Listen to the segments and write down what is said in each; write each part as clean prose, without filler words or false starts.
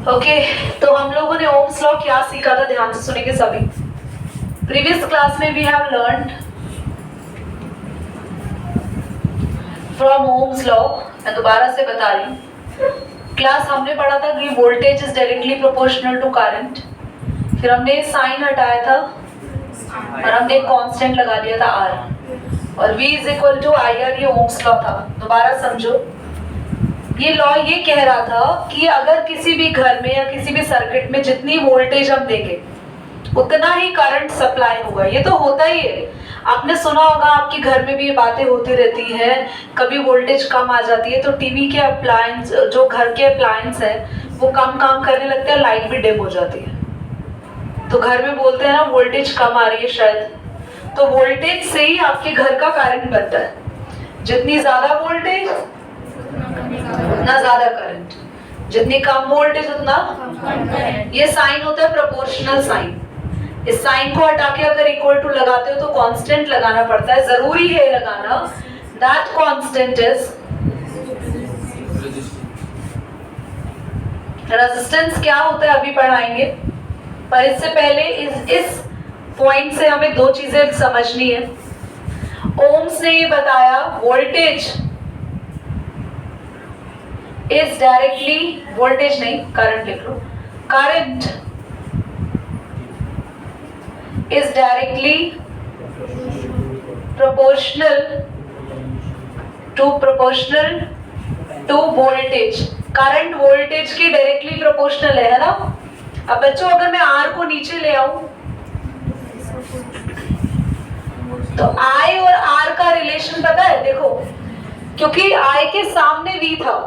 Okay, तो हम लोगों ने ओम्स लॉ क्या सीखा था, ध्यान से सुनेंगे सभी। प्रीवियस क्लास में we have learned from Ohm's law, मैं दोबारा से बता रही हूँ। क्लास हमने पढ़ा था कि voltage is directly proportional to current, फिर हमने साइन हटाया था और हमने एक कांस्टेंट लगा दिया था R, और V is equal to IR, ये ओम्स लॉ था। दोबारा समझो, ये लॉ ये कह रहा था कि अगर किसी भी घर में या किसी भी सर्किट में जितनी वोल्टेज हम देंगे उतना ही करंट सप्लाई होगा। ये तो होता ही है, आपने सुना होगा, आपके घर में भी ये बातें होती रहती हैं। कभी वोल्टेज कम आ जाती है तो टीवी के अप्लायंस, जो घर के अप्लायंस है, वो कम काम करने लगते हैं, लाइट भी डिम हो जाती है। तो घर में बोलते हैं ना वोल्टेज कम आ रही है शायद, तो वोल्टेज से ही आपके घर का करंट बनता है। जितनी ज्यादा वोल्टेज उतना ज्यादा करंट, जितनी कम वोल्टेज उतना कम। ये साइन होता है प्रोपोर्शनल साइन। इस साइन को हटा के अगर इक्वल टू लगाते हो तो कांस्टेंट लगाना पड़ता है, जरूरी है लगाना। That constant is resistance. क्या होता है अभी पढ़ाएंगे, पर इससे पहले इस पॉइंट से हमें दो चीजें समझनी है। ओम्स ने ये बताया वोल्टेज इज डायरेक्टली, वोल्टेज नहीं करंट लिख लो, current is directly proportional to voltage. Current voltage के डायरेक्टली प्रोपोर्शनल है ना। अब बच्चों, अगर मैं R को नीचे ले आऊं तो I और R का रिलेशन पता है, देखो, क्योंकि I के सामने V था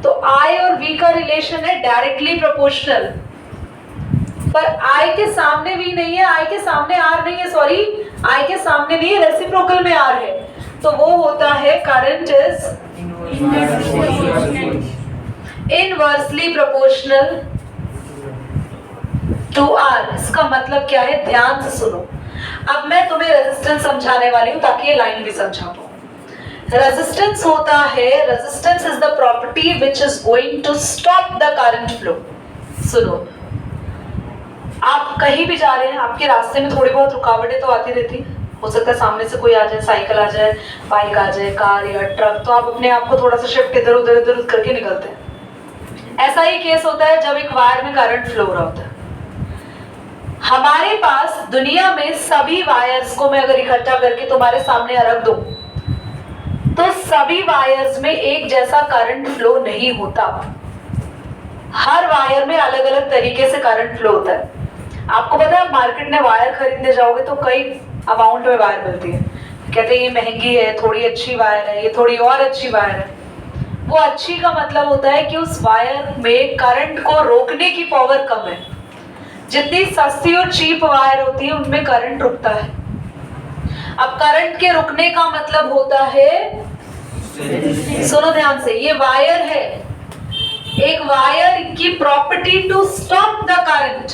तो I और V का रिलेशन है डायरेक्टली प्रोपोर्शनल। पर I के सामने V नहीं है, I के सामने R नहीं है, सॉरी, I के सामने नहीं है, रेसिप्रोकल में R है, तो वो होता है current is inversely proportional to R। इसका मतलब क्या है, ध्यान से सुनो। अब मैं तुम्हें रेजिस्टेंस समझाने वाली हूं ताकि ये लाइन भी समझा पाऊं। रेजिस्टेंस होता है, resistance is the property which is going to stop the current flow. सुनो, आप कहीं भी जा रहे हैं, आपके रास्ते में थोड़ी बहुत रुकावटें तो आती रहती, हो सकता है सामने से कोई आ जाए, साइकिल आ जाए, बाइक आ जाए, कार या ट्रक, तो आप अपने आप को थोड़ा सा शिफ्ट इधर उधर करके निकलते हैं। ऐसा ही केस होता है जब एक वायर में करंट फ्लो हो रहा होता है। हमारे पास दुनिया में सभी वायर्स को मैं अगर इकट्ठा करके तुम्हारे सामने रख दूं तो सभी वायर्स में एक जैसा करंट फ्लो नहीं होता। हर वायर में अलग अलग तरीके से करंट फ्लो होता है। आपको पता है, मार्केट में वायर खरीदने जाओगे तो कई अमाउंट में वायर मिलती है, कहते हैं ये महंगी है, थोड़ी अच्छी वायर है, ये थोड़ी और अच्छी वायर है। वो अच्छी का मतलब होता है कि उस वायर में करंट को रोकने की पावर कम है। जितनी सस्ती और चीप वायर होती है उनमें करंट रुकता है। अब करंट के रुकने का मतलब होता है, सुनो ध्यान से, ये वायर है, एक वायर की property to stop the current,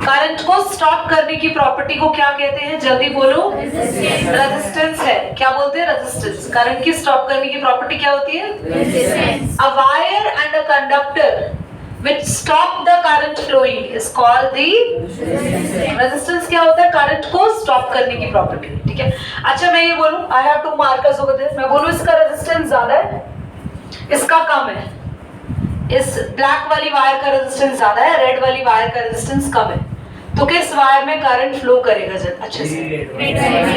current को स्टॉप करने की प्रॉपर्टी को क्या कहते हैं, जल्दी बोलो, रेजिस्टेंस है। क्या बोलते हैं, रेजिस्टेंस। करंट की स्टॉप करने की प्रॉपर्टी क्या होती है, resistance. A wire and a conductor which stop the current flowing is called the resistance। क्या होता है, करंट को स्टॉप करने की प्रॉपर्टी, ठीक है। अच्छा, मैं ये बोलूं, I have two markers over there, मैं बोलूं इसका रेजिस्टेंस ज्यादा है, इसका कम है, इस ब्लैक वाली वायर का रेजिस्टेंस ज्यादा है, रेड वाली वायर का रेजिस्टेंस कम है, तो किस वायर में करंट फ्लो करेगा जब अच्छे से,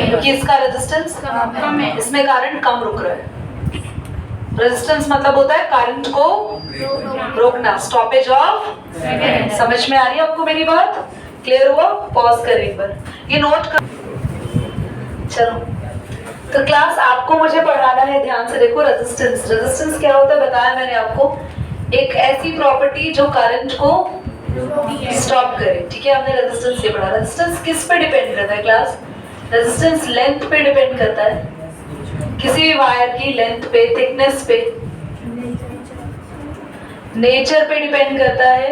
क्योंकि इसका रेजिस्टेंस कम है, इसमें करंट कम रुक रहा है। रेजिस्टेंस मतलब होता है करंट को रोकना, स्टॉपेज ऑफ। समझ में आ रही है आपको मेरी बात, क्लियर हुआ? पॉज करें एक बार, ये नोट कर। चलो, तो क्लास आपको मुझे पढ़ाना है, ध्यान से देखो। रेजिस्टेंस, रेजिस्टेंस क्या होता है बताया मैंने आपको, एक ऐसी प्रॉपर्टी जो करंट को स्टॉप करे, ठीक है। हमने रेजिस्टेंस ये पढ़ा। रेजिस्टेंस किस पे डिपेंड करता है क्लास, रेजिस्टेंस लेंथ पे डिपेंड करता है, किसी भी वायर की लेंथ पे, थिकनेस पे, नेचर पे डिपेंड करता है,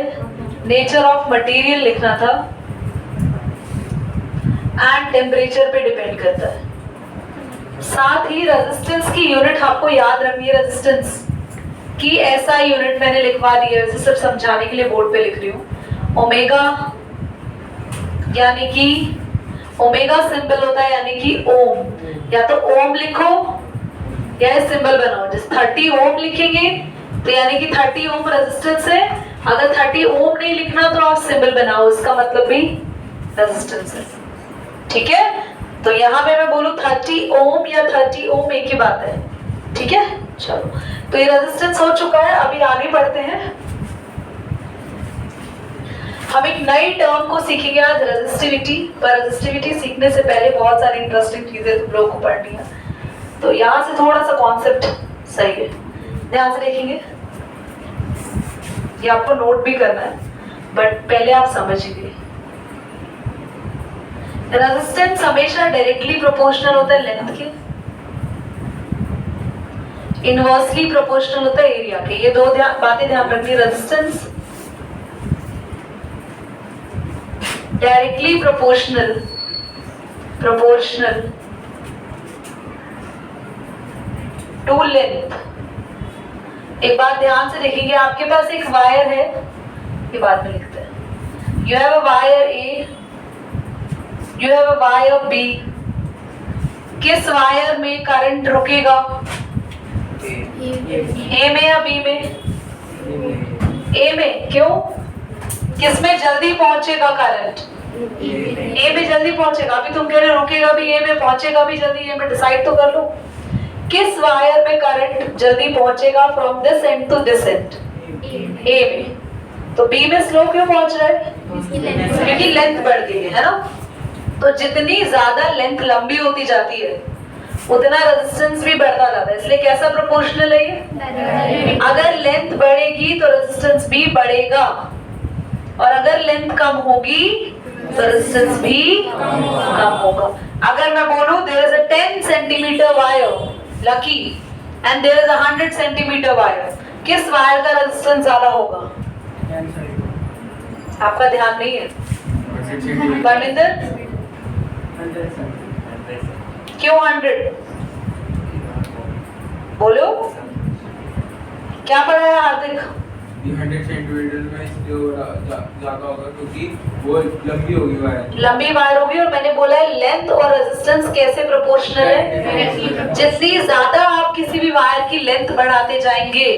नेचर ऑफ मटेरियल लिखना था, एंड टेम्परेचर पे डिपेंड करता है। साथ ही रेजिस्टेंस की यूनिट आपको याद रखनी है, रेजिस्टेंस कि ऐसा यूनिट मैंने लिखवा दिया है, वैसे सिर्फ समझाने के लिए बोर्ड पे लिख रही हूँ। ओमेगा यानी कि ओमेगा सिंबल होता है यानी कि ओम, या तो ओम लिखो या सिंबल बनाओ। जिस 30 ओम लिखेंगे तो यानी कि 30 ओम रेजिस्टेंस है। अगर 30 ओम नहीं लिखना तो आप सिंबल बनाओ, इसका मतलब भी रेजिस्टेंस है। ठीक है, तो यहाँ पे मैं बोलूँ 30 ओम या 30 ओम एक ही बात है। ठीक है, चलो तो ये रेजिस्टेंस हो चुका है। अभी आगे बढ़ते हैं, हम एक नई टर्म को सीखेंगे आज, रेजिस्टिविटी। पर रेजिस्टिविटी सीखने से पहले बहुत सारी इंटरेस्टिंग चीजें तुम लोगों को पढ़नी है, तो यहाँ से थोड़ा सा कॉन्सेप्ट सही है, ध्यान से देखेंगे। ये आपको नोट भी करना है, बट पहले आप समझिए। रेजिस्टेंस हमेशा डायरेक्टली प्रोपोर्शनल होता है लेंथ के, इनवर्सली प्रोपोर्शनल होता है एरिया के। ये दो बातें ध्यान रखनी। Resistance directly proportional to length. एक बात ध्यान से देखेंगे, आपके पास एक वायर है, ये बाद में लिखते हैं। You have a wire A, you have a wire B. किस वायर में करंट रुकेगा? ए में या बी में? ए में। क्यों? किस में जल्दी पहुंचेगा करंट? ए में जल्दी पहुंचेगा। अभी तुम कह रहे रुकेगा भी ए में, पहुंचेगा भी जल्दी ए में, डिसाइड तो कर लो। किस वायर में करंट जल्दी पहुंचेगा from this end to this end? A में। तो बी में स्लो क्यों पहुंच रहा है? क्योंकि लेंथ बढ़ गई है ना। तो जितनी ज्यादा लेंथ लंबी होती जाती है उतना रेजिस्टेंस भी बढ़ता जाता है, इसलिए कैसा प्रोपोर्शनल है ये? अगर लेंथ बढ़ेगी तो रेजिस्टेंस भी बढ़ेगा, और अगर लेंथ कम होगी तो रेजिस्टेंस भी कम होगा। अगर मैं बोलूं there is a 10 centimetre wire लकी and there is a 100 centimetre wire, किस वायर का रेजिस्टेंस ज्यादा होगा? आपका ध्यान नहीं है परमिंदर? क्यों 100? बोलो क्या पढ़ा है हार्दिक? 100 सेंटीमीटर में जो ज्यादा होगा क्योंकि वो लंबी होगी वायर, लंबी वायर होगी। और मैंने बोला है लेंथ और रेजिस्टेंस कैसे प्रोपोर्शनल है? जितनी ज्यादा आप किसी भी वायर की लेंथ बढ़ाते जाएंगे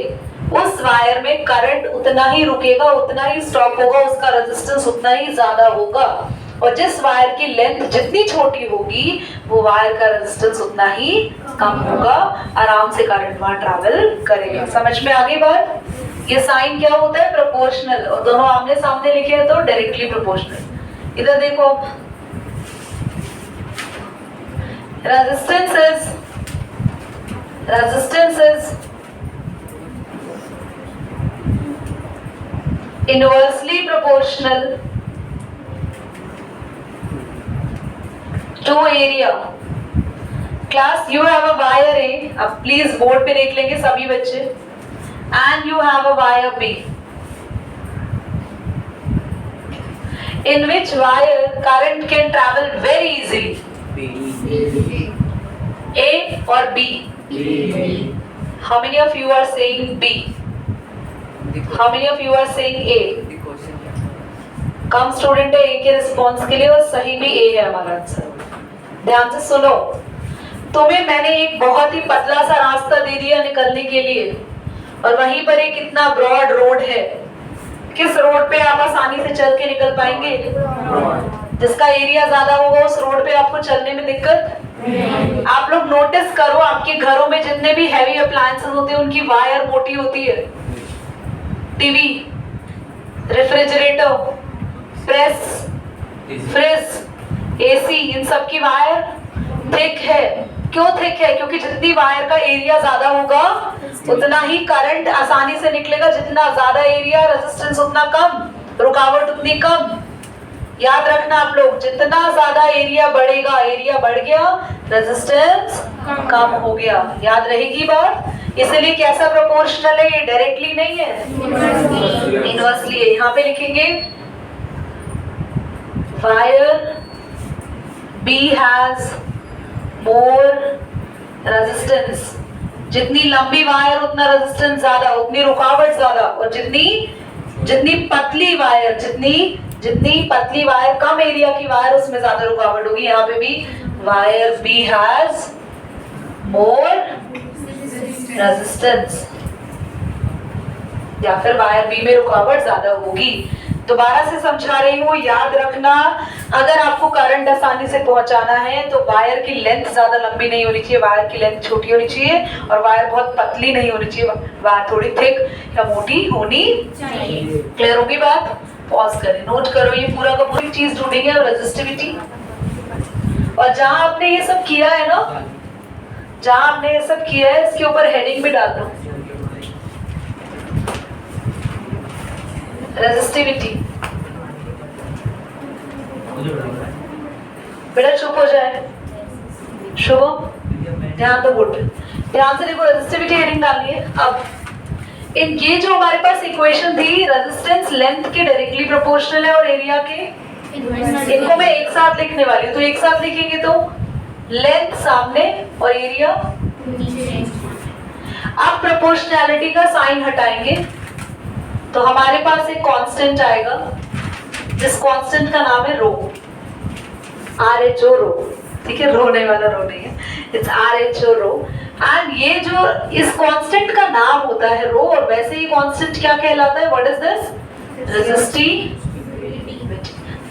उस वायर में करंट उतना ही रुकेगा, उतना ही स्टॉप होगा, उसका रेजिस्टेंस उतना ही ज्यादा होगा। और जिस वायर की लेंथ जितनी छोटी होगी वो वायर का रेजिस्टेंस उतना ही कम होगा, आराम से करंट वहां ट्रैवल करेगा। समझ में आ गई बात? ये साइन क्या होता है? प्रोपोर्शनल। और दोनों आमने सामने लिखे हैं तो डायरेक्टली प्रोपोर्शनल। इधर देखो, resistance is inversely proportional to area. Class, you have a wire A, अब प्लीज बोर्ड पे देख लेंगे सभी बच्चे, and you have a wire B, in which wire current can travel very easily. A or B? How many of you are saying B? How many of you are saying A? Come student है A के response के लिए, और सही भी A है हमारा answer. ध्यान से सुनो, तुम्हें मैंने एक बहुत ही पतला सा रास्ता दे दिया निकलने के लिए, और वहीं पर एक इतना ब्रॉड रोड है। किस रोड पे आप आसानी से चल के निकल पाएंगे? जिसका एरिया ज्यादा होगा उस रोड पे आपको चलने में दिक्कत। आप लोग नोटिस करो, आपके घरों में जितने भी हैवी अप्लायंसेस होते हैं उनकी वायर मोटी होती है। TV, refrigerator, press, fridge, AC, इन सब की वायर थिक है। क्यों थिक है? क्योंकि जितनी वायर का एरिया ज्यादा होगा उतना ही करंट आसानी से निकलेगा, जितना ज्यादा एरिया रेजिस्टेंस उतना कम, रुकावट उतनी कम। याद रखना आप लोग, जितना ज्यादा एरिया बढ़ेगा, एरिया बढ़ गया रेजिस्टेंस कम हो गया। याद रहेगी बात? इसलिए कैसा प्रोपोर्शनल है ये? डायरेक्टली नहीं है, इनवर्सली है। यहाँ पे लिखेंगे wire B has more resistance जितनी लंबी वायर उतना रेजिस्टेंस ज्यादा, उतनी रुकावट ज्यादा, और जितनी पतली वायर, जितनी पतली वायर, कम एरिया की वायर, उसमें ज्यादा रुकावट होगी। यहाँ पे भी wire B has more resistance, या फिर वायर बी में रुकावट ज्यादा होगी। दोबारा से समझा रही हूँ, याद रखना, अगर आपको करंट आसानी से पहुंचाना है तो वायर की लेंथ ज्यादा लंबी नहीं होनी चाहिए, वायर की लेंथ छोटी होनी चाहिए, और वायर बहुत पतली नहीं होनी चाहिए, वायर थोड़ी थिक या मोटी होनी चाहिए। क्लियर होगी बात? पॉज करें, नोट करो, ये पूरा का पूरी चीज ढूंढेंगे और रेजिस्टिविटी। और जहां आपने ये सब किया है ना, जहां आपने ये सब किया है, इसके ऊपर हेडिंग भी डाल दो, रेजिस्टिविटी। बेटा चुप हो जाए, शुभम ध्यान दो, गुड, ध्यान से देखो, रेजिस्टिविटी हेडिंग डालनी है। अब ये जो हमारे पास इक्वेशन थी, रेजिस्टेंस लेंथ के डायरेक्टली प्रोपोर्शनल है और एरिया के, इनको मैं एक साथ लिखने वाली हूँ, तो एक साथ लिखेंगे तो लेंथ सामने और एरिया। अब प्रोपोर्शनैलिटी का साइन हटाएंगे तो हमारे पास एक कांस्टेंट आएगा, जिस कांस्टेंट का नाम है रो, RHO रो, ठीक है, रोने वाला रो नहीं है, इट्स RHO रो। एंड ये जो इस कांस्टेंट का नाम होता है रो, और वैसे ही कांस्टेंट क्या कहलाता है, व्हाट इज दिस, रेजिस्टिविटी।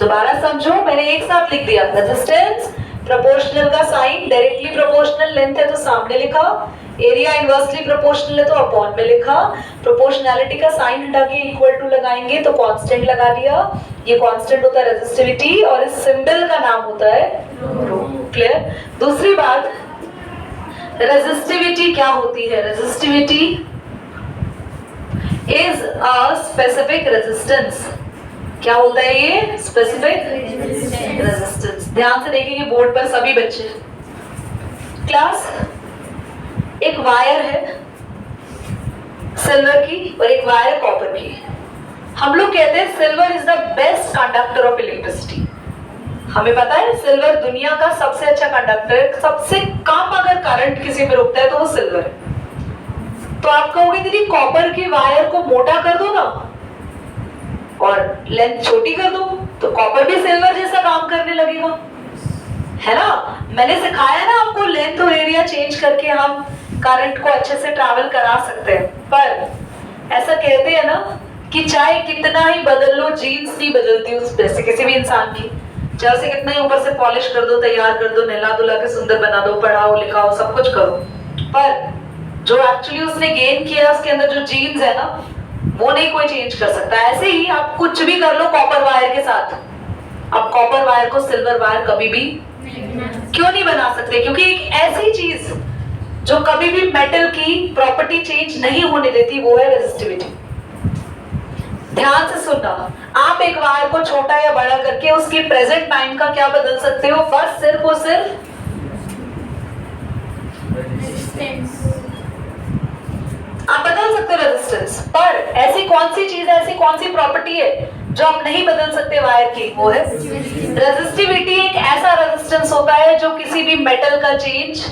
दोबारा समझो, मैंने एक साथ लिख दिया, रेजिस्टेंस, प्रोपोर्शनल का साइन, डायरेक्टली प्रोपोर्शनल लेंथ है तो सामने लिखा, एरिया इनवर्सली प्रोपोर्शनल है तो अपॉन में लिखा, प्रोपोर्शनैलिटी का साइन हटा के इक्वल टू लगाएंगे तो कांस्टेंट लगा दिया, ये कांस्टेंट होता है रेजिस्टिविटी, और इस सिंबल का नाम होता है रो। क्लियर? दूसरी बात, रेजिस्टिविटी क्या होती है? Resistivity is a specific resistance. क्या होता है ये? Specific resistance. ध्यान से देखेंगे बोर्ड पर सभी बच्चे। क्लास, एक वायर है सिल्वर की और एक वायर कॉपर की। हम लोग कहते हैं silver is the best conductor of electricity. हमें पता है सिल्वर दुनिया का सबसे अच्छा कंडक्टर है, सबसे कम अगर करंट किसी पे रुकता है तो वो सिल्वर है। तो आप कहोगे दीदी कॉपर की वायर को मोटा कर दो ना और लेंथ छोटी कर दो, तो कॉपर भी सिल्वर जैसा काम करने लगेगा, है ना? मैंने सिखाया ना आपको, लेंथ और एरिया चेंज करके हम करंट को अच्छे से ट्रैवल करा सकते हैं। पर ऐसा कहते हैं ना कि चाहे कितना ही बदल लो, जीन्स नहीं बदलती उस से किसी भी इंसान की, चाहे उसे कितना ही ऊपर से पॉलिश कर दो, तैयार कर दो, नहला धुला के सुंदर बना दो, पढ़ाओ लिखाओ सब कुछ करो, पर जो एक्चुअली उसने गेन किया उसके अंदर जो जीन्स है ना, वो नहीं कोई चेंज कर सकता। ऐसे ही आप कुछ भी कर लो कॉपर वायर के साथ, आप कॉपर वायर को सिल्वर वायर कभी भी क्यों नहीं बना सकते? क्योंकि एक ऐसी चीज जो कभी भी मेटल की प्रॉपर्टी चेंज नहीं होने देती, वो है रेजिस्टिविटी। ध्यान से सुनना, आप एक वायर को छोटा या बड़ा करके उसकी प्रेजेंट टाइम का क्या बदल सकते हो? बस सिर्फ और सिर्फ आप बदल सकते हो रेजिस्टेंस। पर ऐसी कौन सी चीज है, ऐसी कौन सी प्रॉपर्टी है जो आप नहीं बदल सकते वायर की? वो है रेजिस्टिविटी। एक ऐसा रेजिस्टेंस होता है जो किसी भी मेटल का चेंज,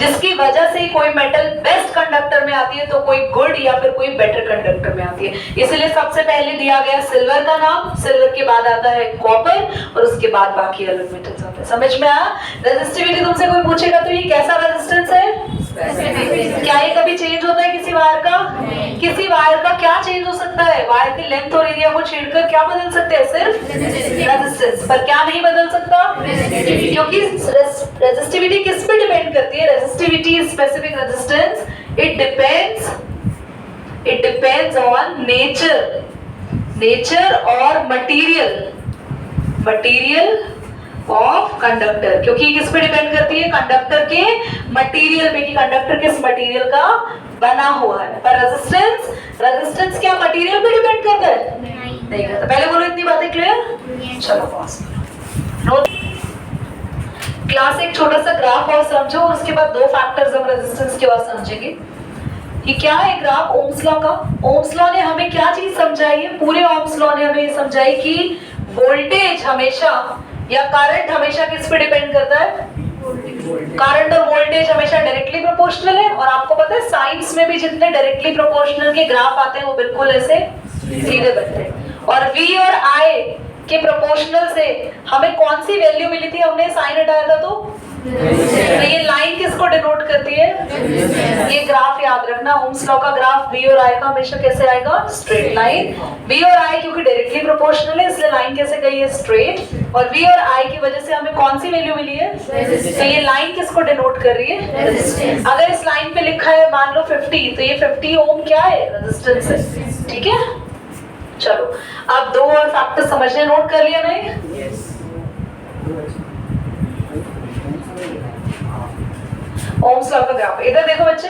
जिसकी वजह से कोई मेटल बेस्ट कंडक्टर में आती है तो कोई गुड या फिर कोई बेटर कंडक्टर में आती है। इसलिए सबसे पहले दिया गया सिल्वर का नाम, सिल्वर के बाद आता है कॉपर और उसके बाद बाकी अलग मेटल्स आते हैं। समझ में आया? रेजिस्टिविटी तुमसे कोई पूछेगा तो ये कैसा रेजिस्टेंस है? क्या ये कभी चेंज होता है किसी वायर का? किसी वायर का क्या चेंज हो सकता है? वायर की लेंथ और एरिया को छेड़कर क्या बदल सकते हैं? सिर्फ रेजिस्टेंस। पर क्या नहीं बदल सकता? क्योंकि रेजिस्टिविटी किस पे डिपेंड करती है? Resistivity is specific resistance, it depends on nature और मटेरियल ऑफ कंडक्टर। क्योंकि किस पे डिपेंड करती है? कंडक्टर के मटेरियल पे, कि कंडक्टर किस मटेरियल का बना हुआ है। पर रेजिस्टेंस क्या मटेरियल पे डिपेंड करता है? नहीं करता। पहले बोलो इतनी बातें क्लियर? चलो पास करो। क्लास एक छोटा सा ग्राफ और समझो, उसके बाद दो फैक्टर्स हम रेजिस्टेंस के बाद समझेंगे। ये क्या है ग्राफ? ओम्स लॉ का। ओम्स लॉ ने हमें क्या चीज समझाई है? पूरे ओम्स लॉ ने हमें ये समझाई कि वोल्टेज हमेशा या करंट हमेशा किस पे डिपेंड करता है? करंट और वोल्टेज हमेशा डायरेक्टली प्रोपोर्शनल है, और आपको पता है साइंस में भी जितने डायरेक्टली प्रोपोर्शनल के ग्राफ आते हैं वो बिल्कुल ऐसे सीधे बनते हैं। और V और I के प्रोपोर्शनल से हमें कौन सी वैल्यू मिली थी, हमने साइन हटाया था तो ये लाइन किसको डिनोट करती है, ये ग्राफ याद रखना, ओम्स लॉ का ग्राफ V और I का हमेशा कैसे आएगा, स्ट्रेट लाइन। V और I क्योंकि डायरेक्टली प्रोपोर्शनल है इसलिए लाइन कैसे गई है, स्ट्रेट, और V और I की वजह से हमें कौन सी वैल्यू मिली है, तो ये लाइन किसको डिनोट कर रही है, अगर इस लाइन पे लिखा है मान लो 50, तो ये 50 ओम क्या है, रेजिस्टेंस है, ठीक है। चलो अब दो और फैक्टर समझने, नोट कर लिया नहीं, ओम्स लॉ का ग्राफ। इधर देखो बच्चे,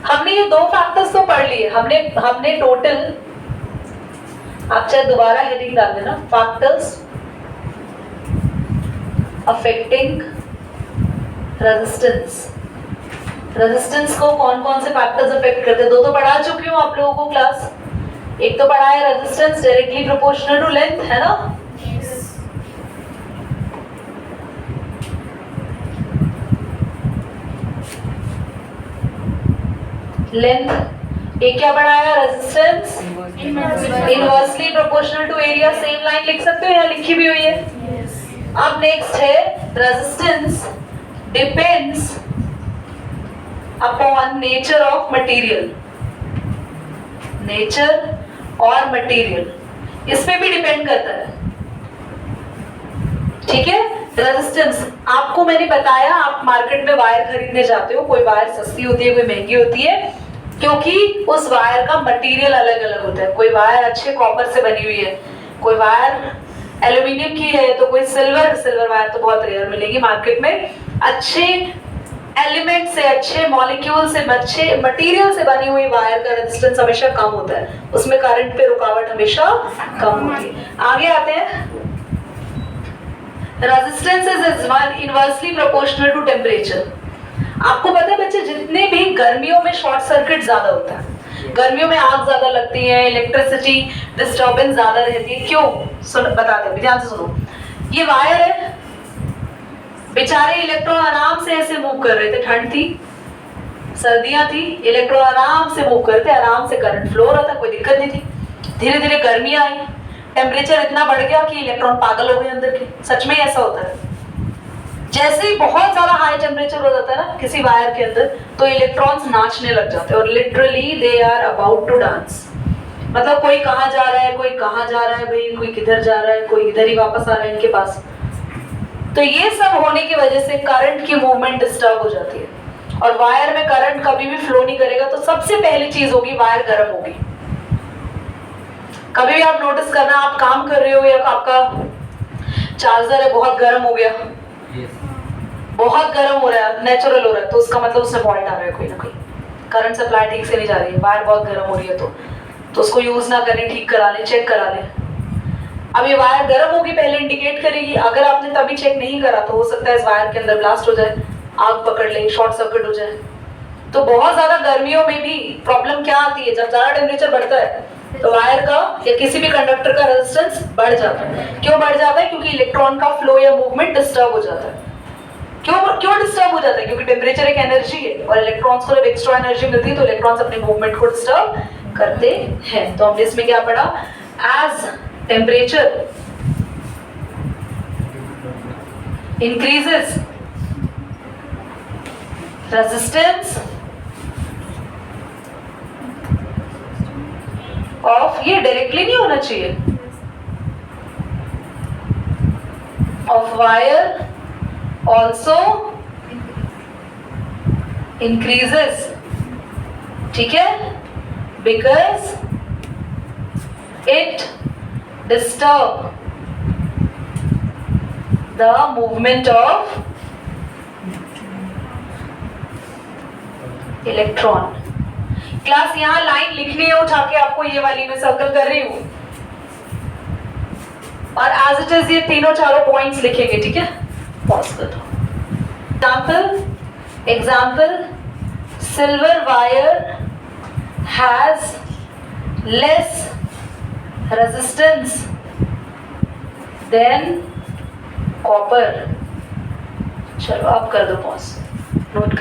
हमने ये दो फैक्टर्स तो पढ़ लिए, हमने टोटल, आप चाहे दोबारा हेडिंग डाल देना, फैक्टर्स अफेक्टिंग रेजिस्टेंस। रेजिस्टेंस को कौन कौन से फैक्टर्स अफेक्ट करते हैं, दो तो पढ़ा चुकी हूँ आप लोगों को क्लास, एक तो पढ़ा है resistance directly proportional to length, है ना, लेंथ। एक क्या बढ़ाया, resistance inversely proportional to area, same line लिख सकते हो, यहाँ लिखी भी हुई है। अब नेक्स्ट है resistance depends upon nature of material, nature और मटेरियल इस पे भी डिपेंड करता है, ठीक है। रेजिस्टेंस आपको मैंने बताया, आप मार्केट में वायर खरीदने जाते हो, कोई वायर सस्ती होती है, कोई महंगी होती है, क्योंकि उस वायर का मटेरियल अलग अलग होता है। कोई वायर अच्छे कॉपर से बनी हुई है, कोई वायर एल्यूमिनियम की है, तो कोई सिल्वर वायर तो बहुत रेयर मिलेगी मार्केट में। अच्छे एलिमेंट से, अच्छे मॉलिक्यूल से, अच्छे मटेरियल से बनी हुई वायर का रेजिस्टेंस हमेशा कम होता है, उसमें करंट पे रुकावट हमेशा कम होती है। आगे आते हैं, resistance is inversely proportional to temperature. आपको पता है बच्चे, जितने भी गर्मियों में शॉर्ट सर्किट ज्यादा होता है, गर्मियों में आग ज्यादा लगती है, इलेक्ट्रिसिटी डिस्टर्बेंस ज्यादा रहती है, क्यों, सुन बताते हैं, ध्यान से सुनो। ये वायर है, बेचारे इलेक्ट्रॉन आराम से ऐसे मूव कर रहे थे, ठंड थी, सर्दियां थी, इलेक्ट्रॉन आराम से मूव करते, आराम से करंट फ्लो हो रहा था, कोई दिक्कत नहीं थी। धीरे धीरे गर्मियां आई, टेम्परेचर इतना बढ़ गया कि इलेक्ट्रॉन पागल हो गए अंदर के, सच में ऐसा होता है। जैसे ही बहुत ज्यादा हाई टेम्परेचर हो जाता है ना किसी वायर के अंदर, तो इलेक्ट्रॉन्स नाचने लग जाते हैं, और literally they are about to dance. मतलब कोई कहाँ जा रहा है, कोई कहाँ जा रहा है, भाई कोई किधर जा रहा है, कोई इधर ही वापस आ रहा है इनके पास। तो ये सब होने की वजह से करंट की मूवमेंट डिस्टर्ब हो जाती है, और वायर में करंट कभी भी फ्लो नहीं करेगा, तो सबसे पहली चीज होगी वायर गर्म होगी। कभी भी आप नोटिस करना, आप काम कर रहे हो या आपका चार्जर है बहुत गर्म हो गया, बहुत गर्म हो रहा है, नेचुरल हो रहा है, तो उसका मतलब उसमें फॉल्ट आ रहा है, कोई ना कोई करंट सप्लाई ठीक से नहीं जा रही है, वायर बहुत गर्म हो रही है, तो उसको यूज ना करें, ठीक करा लें, चेक करा लें। अब ये वायर गर्म होगी, पहले इंडिकेट करेगी, अगर आपने तभी चेक नहीं करा तो हो सकता है इस वायर के अंदर ब्लास्ट हो जाए, आग पकड़ ले, शॉर्ट सर्किट हो जाए। तो बहुत ज्यादा गर्मियों में भी प्रॉब्लम क्या आती है, जब ज्यादा टेम्परेचर बढ़ता है तो वायर का या किसी भी कंडक्टर का रेजिस्टेंस बढ़ जाता है। क्यों बढ़ जाता है, क्योंकि इलेक्ट्रॉन का फ्लो या मूवमेंट डिस्टर्ब हो जाता है। क्यों डिस्टर्ब हो जाता है, क्योंकि टेम्परेचर एक एनर्जी है, और इलेक्ट्रॉन्स को जब एक्स्ट्रा एनर्जी मिलती है तो इलेक्ट्रॉन्स अपने मूवमेंट को डिस्टर्ब करते हैं। तो हमने इसमें क्या पढ़ा, as temperature increases, resistance of, ये डायरेक्टली नहीं होना चाहिए, of wire also increases, ठीक है, because it disturb the movement of electron. Class यहाँ लाइन लिखनी है उठा के आपको, ये वाली मैं सर्कल कर रही हूं, और एज इट इज ये तीनों चारों पॉइंट्स लिखेंगे, ठीक है। पॉज कर दो। Example, silver wire has less resistance than copper. चलो आप कर दो पॉज, नोट